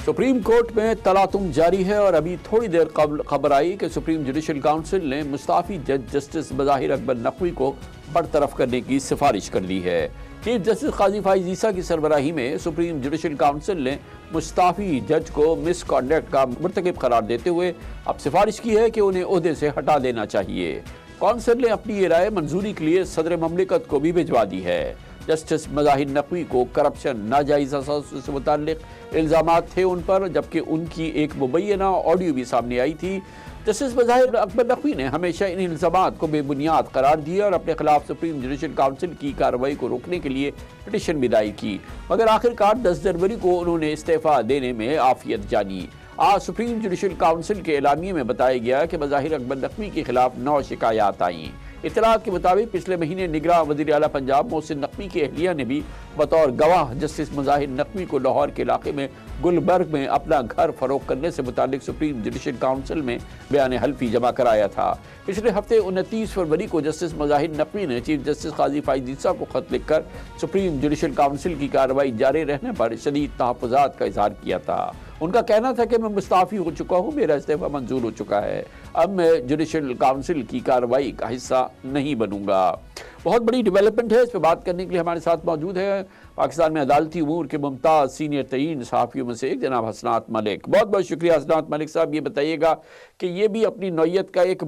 Supreme court میں تلاطم جاری ہے اور ابھی تھوڑی دیر قبل خبر آئی کہ سپریم جوڈیشل کونسل نے مستعفی جج جسٹس بظاہر اکبر نقوی کو برطرف کرنے کی سفارش کر دی ہے۔ چیف جسٹس قاضی فائز عیسیٰ کی سربراہی میں سپریم جوڈیشل کونسل نے مستعفی جج کو مس کانڈکٹ کا مرتکب قرار دیتے ہوئے اب سفارش کی ہے کہ انہیں عہدے سے ہٹا دینا چاہیے۔ کونسل نے اپنی یہ رائے منظوری کے لیے صدر مملکت کو بھی بھجوا دی ہے۔ جسٹس مظاہر نقوی کو کرپشن، ناجائز اثاثوں سے متعلق الزامات تھے ان پر، جبکہ ان کی ایک مبینہ آڈیو بھی سامنے آئی تھی۔ جسٹس مظاہر اکبر نقوی نے ہمیشہ ان الزامات کو بے بنیاد قرار دیا اور اپنے خلاف سپریم جوڈیشل کونسل کی کارروائی کو روکنے کے لیے پٹیشن بھی دائر کی، مگر آخرکار 10 جنوری کو انہوں نے استعفیٰ دینے میں عافیت جانی۔ آج سپریم جوڈیشل کونسل کے اعلامیے میں بتایا گیا کہ مظاہر اکبر نقوی کے خلاف 9 شکایات آئیں۔ اطلاعات کے مطابق پچھلے مہینے نگراں وزیر اعلیٰ پنجاب محسن نقوی کی اہلیہ نے بھی بطور گواہ جسٹس مظاہر نقوی کو لاہور کے علاقے میں گلبرگ میں اپنا گھر فروخت کرنے سے متعلق سپریم جوڈیشل کونسل میں بیان حلفی جمع کرایا تھا۔ پچھلے ہفتے 29 فروری کو جسٹس مظاہر نقوی نے چیف جسٹس قاضی فائز عیسیٰ کو خط لکھ کر سپریم جوڈیشل کونسل کی کارروائی جاری رہنے پر شدید تحفظات کا اظہار کیا تھا۔ ان کا کہنا تھا کہ میں مستعفی ہو چکا ہوں، میرا استعفیٰ منظور ہو چکا ہے، اب میں جوڈیشل کونسل کی کارروائی کا حصہ نہیں بنوں گا۔ بہت بڑی ڈیولپمنٹ ہے، اس پہ بات کرنے کے لیے ہمارے ساتھ موجود ہے پاکستان میں عدالتی امور کے ممتاز سینئر ترین صحافیوں میں سے ایک جناب حسنات ملک۔ بہت بہت شکریہ حسنات ملک صاحب۔ یہ بتائیے گا کہ یہ بھی اپنی نوعیت کا ایک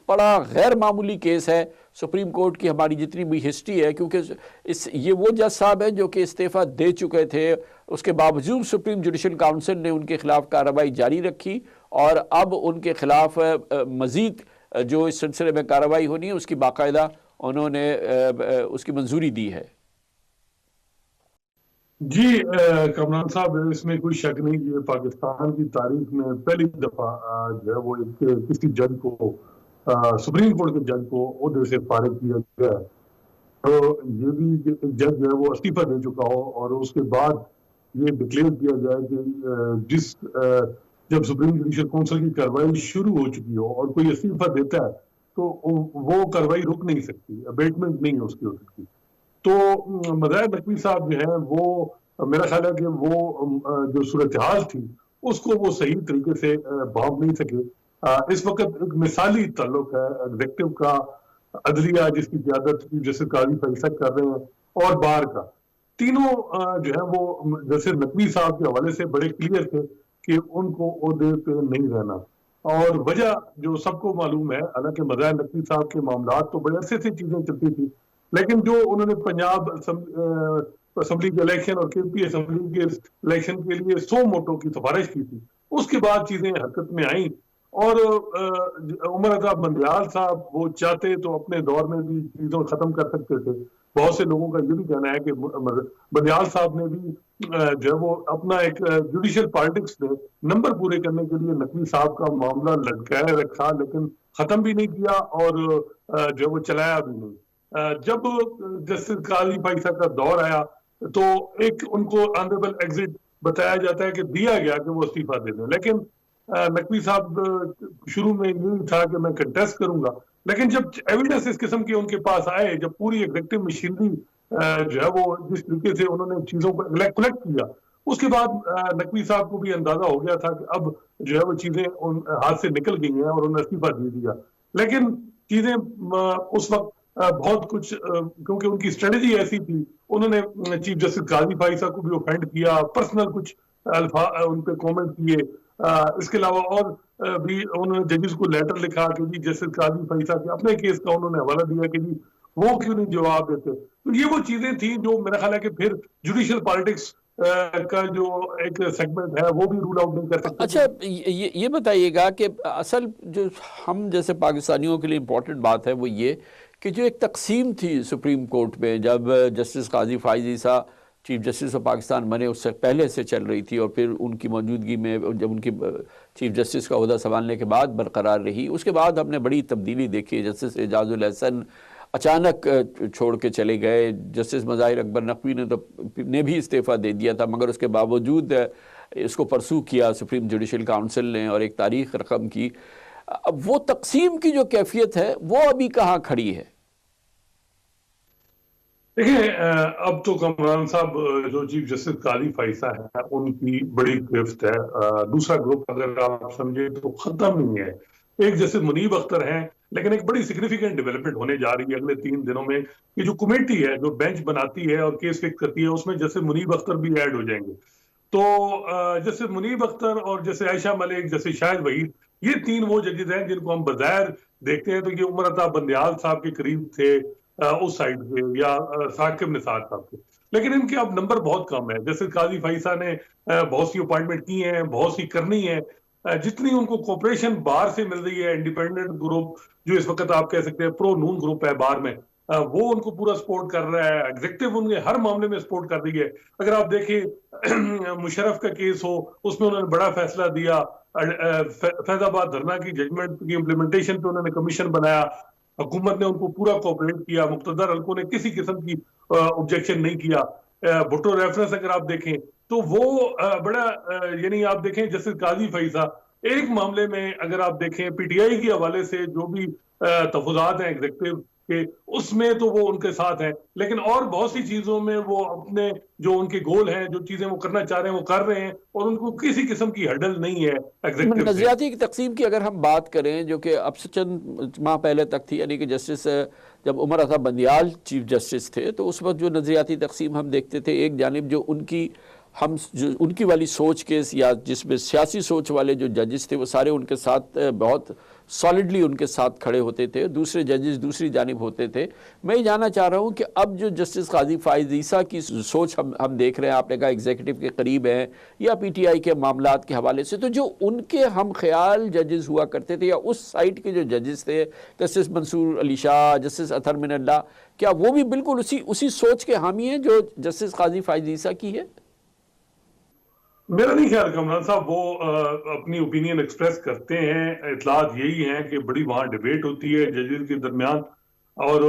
بڑا غیر معمولی کیس ہے سپریم کورٹ کی ہماری جتنی بھی ہسٹری ہے، کیونکہ یہ وہ جج صاحب ہیں جو کہ استعفیٰ دے چکے تھے، اس کے باوجود سپریم جوڈیشل کونسل نے ان کے خلاف کارروائی جاری رکھی اور اب ان کے خلاف مزید جو اس سلسلے میں کارروائی ہونی ہے اس کی باقاعدہ انہوں نے اس کی منظوری دی ہے۔ جی کمران صاحب، اس میں کوئی شک نہیں کہ پاکستان کی تاریخ میں پہلی دفعہ جو ہے وہ کسی جج کو سپریم کورٹ کے جج کو عہدے سے فارغ کیا گیا ہے۔ تو یہ بھی ایک جج جو ہے وہ استعفیٰ دے چکا ہو اور اس کے بعد یہ ڈکلیئر کیا جائے کہ جب سپریم جوڈیشل کونسل کی کارروائی شروع ہو چکی ہو اور کوئی استعفیٰ دیتا ہے تو وہ کارروائی رک نہیں سکتی، ابیٹمنٹ نہیں اس کی ہو سکتی۔ تو مظاہر نقوی صاحب جو ہیں وہ میرا خیال ہے کہ وہ جو صورتحال تھی اس کو وہ صحیح طریقے سے بھانپ نہیں سکے۔ اس وقت ایک مثالی تعلق ہے ایگزیکٹو کا، عدلیہ جس کی قیادت جسٹس قاضی فائز عیسیٰ کر رہے ہیں، اور بار کا، تینوں جو ہے وہ جسٹس نقوی صاحب کے حوالے سے بڑے کلیئر تھے کہ ان کو عہدے پہ نہیں رہنا، اور وجہ جو سب کو معلوم ہے، حالانکہ مظاہر نقوی صاحب کے معاملات تو بڑے عرصے سے چیزیں چلتی تھی، لیکن جو انہوں نے پنجاب اسمبلی کے الیکشن اور کے پی اسمبلی کے الیکشن کے لیے 100 ووٹوں کی سفارش کی تھی، اس کے بعد چیزیں حرکت میں آئیں، اور عمر رضا بندیال صاحب وہ چاہتے تو اپنے دور میں بھی چیزوں ختم کر سکتے تھے۔ بہت سے لوگوں کا یہ بھی کہنا ہے کہ بندیال صاحب نے بھی جو ہے وہ اپنا ایک جوڈیشل پالیٹکس میں نمبر پورے کرنے کے لیے نقوی صاحب کا معاملہ لٹکائے رکھا، لیکن ختم بھی نہیں کیا اور جو ہے وہ چلایا بھی نہیں۔ جب جسٹس قاضی فائز عیسیٰ کا دور آیا تو ایک ان کو آنریبل ایگزٹ بتایا جاتا ہے کہ دیا گیا کہ وہ استعفیٰ دے دیں، لیکن نقوی صاحب شروع میں یہ تھا کہ میں کنٹیسٹ کروں گا، لیکن جب ایویڈنس اس قسم کے ان کے پاس آئے، جب پوری ایگزیکٹو مشینری جو ہے وہ جس طریقے سے انہوں نے چیزوں کو کلیکٹ کیا، اس کے بعد نقوی صاحب کو بھی اندازہ ہو گیا تھا کہ اب جو ہے وہ چیزیں ہاتھ سے نکل گئی ہیں اور انہوں نے استعفیٰ دے دیا۔ لیکن چیزیں اس وقت بہت کچھ، کیونکہ ان کی اسٹریٹجی ایسی تھی، انہوں نے چیف جسٹس قاضی فائز عیسیٰ کو بھی اوفینڈ کیا، پرسنل کچھ الفاظ ان پہ کومنٹ کیے، اس کے علاوہ اور بھی انہوں نے ججز کو لیٹر لکھا کہ جی جسٹس قاضی فائز عیسیٰ کے اپنے کیس کا انہوں نے حوالہ دیا کہ جی وہ کیوں نہیں جواب دیتے۔ تو یہ وہ چیزیں تھیں جو میرا خیال ہے کہ پھر جوڈیشل پالیٹکس کا جو ایک سیگمنٹ ہے وہ بھی رول آؤٹ نہیں کر سکتے۔ اچھا یہ بتائیے گا کہ اصل جو ہم جیسے پاکستانیوں کے لیے امپورٹنٹ بات ہے وہ یہ کہ جو ایک تقسیم تھی سپریم کورٹ میں جب justice Qazi Faez Isa chief justice of Pakistan بنے، اس سے پہلے سے چل رہی تھی اور پھر ان کی موجودگی میں جب ان کی چیف جسٹس کا عہدہ سنبھالنے کے بعد برقرار رہی، اس کے بعد ہم نے بڑی تبدیلی دیکھی۔ جسٹس اعجاز الحسن اچانک چھوڑ کے چلے گئے، جسٹس مظاہر اکبر نقوی نے بھی استعفیٰ دے دیا تھا، مگر اس کے باوجود اس کو پرسو کیا سپریم جوڈیشل کونسل نے اور ایک تاریخ رقم کی۔ اب وہ تقسیم کی جو کیفیت ہے وہ ابھی کہاں کھڑی ہے؟ دیکھیں اب تو کامران صاحب جو چیف جسٹس قاضی فائزہ ہے ان کی بڑی گرفت ہے. دوسرا گروپ اگر آپ سمجھے تو ختم نہیں ہے. ایک جیسے منیب اختر ہیں، لیکن ایک بڑی سگنیفیکنٹ ڈیولپمنٹ ہونے جا رہی ہے اگلے 3 دنوں میں کہ جو کمیٹی ہے جو بینچ بناتی ہے اور کیس فکس کرتی ہے اس میں جیسے منیب اختر بھی ایڈ ہو جائیں گے. تو جیسے منیب اختر اور جیسے عائشہ ملک جیسے شاہد وحید، یہ 3 وہ ججز ہیں جن کو ہم بظاہر دیکھتے ہیں تو یہ عمر عطا بندیال صاحب کے قریب تھے اس سائڈ پہ، یا ثاقب نثار صاحب کے، لیکن ان کے اب نمبر بہت کم ہے. جیسے قاضی فائزہ نے بہت سی اپوائنٹمنٹ کی ہیں، بہت سی کرنی ہے. جتنی ان کو کوپریشن باہر سے مل رہی ہے، انڈیپینڈنٹ گروپ جو اس وقت آپ کہہ سکتے ہیں پرو نون گروپ ہے باہر میں، وہ ان کو پورا سپورٹ کر رہا ہے. ایگزیکٹو ان کے ہر معاملے میں سپورٹ کر رہی ہے. اگر آپ دیکھیں مشرف کا کیس ہو، اس میں انہوں نے بڑا فیصلہ دیا. فیض آباد دھرنا کی ججمنٹ کی امپلیمنٹیشن پہ انہوں نے کمیشن بنایا، حکومت نے ان کو پورا کوپریٹ کیا، مقتدر حلقوں نے کسی قسم کی آبجیکشن نہیں کیا. بھٹو ریفرنس اگر آپ دیکھیں تو وہ بڑا یعنی آپ دیکھیں جیسے قاضی فائزہ ایک معاملے میں اگر آپ دیکھیں پی ٹی آئی کے حوالے سے جو بھی تفاضات ہیں ایگزیکٹو کے، اس میں تو وہ ان کے ساتھ ہیں، لیکن اور بہت سی چیزوں میں وہ اپنے جو ان کے گول ہیں، جو چیزیں وہ کرنا چاہ رہے ہیں وہ کر رہے ہیں، اور ان کو کسی قسم کی ہرڈل نہیں ہے ایگزیکٹو سے. نظریاتی کی تقسیم کی اگر ہم بات کریں جو کہ اب سے چند ماہ پہلے تک تھی، یعنی کہ جسٹس جب عمر عطا بندیال چیف جسٹس تھے تو اس وقت جو نظریاتی تقسیم ہم دیکھتے تھے، ایک جانب جو ان کی والی سوچ کے یا جس میں سیاسی سوچ والے جو ججز تھے وہ سارے ان کے ساتھ بہت سالڈلی ان کے ساتھ کھڑے ہوتے تھے، دوسرے ججز دوسری جانب ہوتے تھے. میں یہ جاننا چاہ رہا ہوں کہ اب جو جسٹس قاضی فائز عیسیٰ کی سوچ ہم دیکھ رہے ہیں، آپ نے کہا ایگزیکٹو کے قریب ہیں یا پی ٹی آئی کے معاملات کے حوالے سے، تو جو ان کے ہم خیال ججز ہوا کرتے تھے یا اس سائٹ کے جو ججز تھے، جسٹس منصور علی شاہ، جسٹس اطہر من اللہ، کیا وہ بھی بالکل اسی سوچ کے حامی ہیں جو جسٹس قاضی فائز عیسیٰ کی ہے؟ میرا نہیں خیال کامران صاحب وہ اپنی اوپینین ایکسپریس کرتے ہیں. اطلاعات یہی ہیں کہ بڑی وہاں ڈیبیٹ ہوتی ہے ججز کے درمیان، اور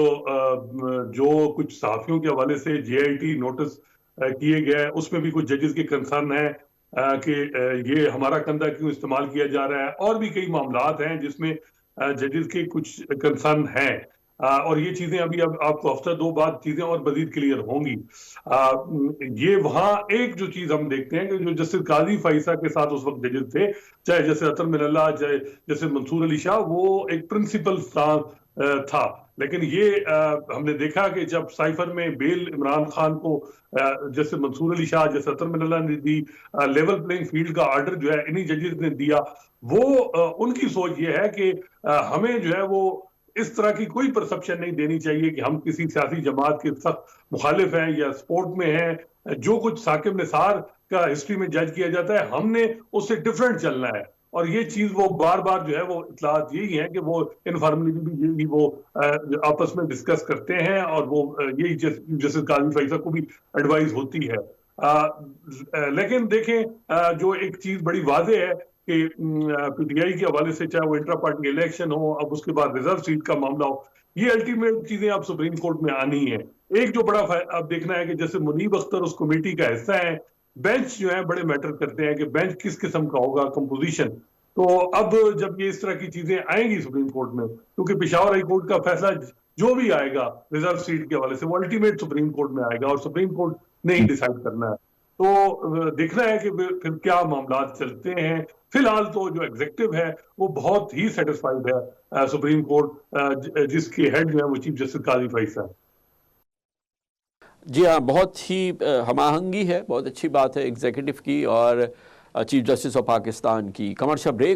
جو کچھ صحافیوں کے حوالے سے جے آئی ٹی نوٹس کیے گئے اس میں بھی کچھ ججز کے کنسرن ہیں کہ یہ ہمارا کندھا کیوں استعمال کیا جا رہا ہے. اور بھی کئی معاملات ہیں جس میں ججز کے کچھ کنسرن ہیں، اور یہ چیزیں ابھی اب آپ کو ہفتہ 2 بعد چیزیں اور مزید کلیئر ہوں گی. یہ وہاں ایک جو چیز ہم دیکھتے ہیں کہ جو جسٹس قاضی فائزہ کے ساتھ اس وقت ججز تھے، چاہے جیسے اطہر من اللہ، چاہے جیسے منصور علی شاہ، وہ ایک پرنسپل تھا. لیکن یہ ہم نے دیکھا کہ جب سائفر میں بیل عمران خان کو جیسے منصور علی شاہ، جیسے اطہر من اللہ نے دی، لیول پلینگ فیلڈ کا آرڈر جو ہے انہی ججز نے دیا. وہ ان کی سوچ یہ ہے کہ ہمیں جو ہے وہ اس طرح کی کوئی پرسپشن نہیں دینی چاہیے کہ ہم کسی سیاسی جماعت کے سخت مخالف ہیں یا سپورٹ میں ہیں. جو کچھ ثاقب نثار کا ہسٹری میں جج کیا جاتا ہے ہم نے اس سے ڈیفرنٹ چلنا ہے. اور یہ چیز وہ بار بار جو ہے وہ اطلاعات یہی ہیں کہ وہ انفارملی بھی یہی وہ آپس میں ڈسکس کرتے ہیں، اور وہ یہی جیسے قاضی فائزہ کو بھی ایڈوائز ہوتی ہے. لیکن دیکھیں جو ایک چیز بڑی واضح ہے کہ پی ٹی آئی کے حوالے سے، چاہے وہ انٹرا پارٹی الیکشن ہو، اب اس کے بعد ریزرو سیٹ کا معاملہ ہو، یہ الٹیمیٹ چیزیں اب سپریم کورٹ میں آنی ہیں. ایک جو بڑا اب دیکھنا ہے کہ جیسے منیب اختر اس کمیٹی کا حصہ ہیں، بینچ جو ہے بڑے میٹر کرتے ہیں کہ بینچ کس قسم کا ہوگا، کمپوزیشن. تو اب جب یہ اس طرح کی چیزیں آئیں گی سپریم کورٹ میں، کیونکہ پشاور ہائی کورٹ کا فیصلہ جو بھی آئے گا ریزرو سیٹ کے حوالے سے وہ الٹیمیٹ سپریم کورٹ میں آئے گا، اور سپریم کورٹ نے ہی ڈیسائیڈ کرنا ہے. تو دیکھنا ہے کہ پھر کیا معاملات چلتے ہیں. فی الحال تو جو ایگزیکٹو ہے وہ بہت ہی سیٹسفائیڈ ہے سپریم کورٹ جس کے ہیڈ جو ہے وہ چیف جسٹس قاضی فائزہ ہے. جی ہاں، بہت ہی ہم آہنگی ہے، بہت اچھی بات ہے ایگزیکٹو کی اور چیف جسٹس آف پاکستان کی. Commercial break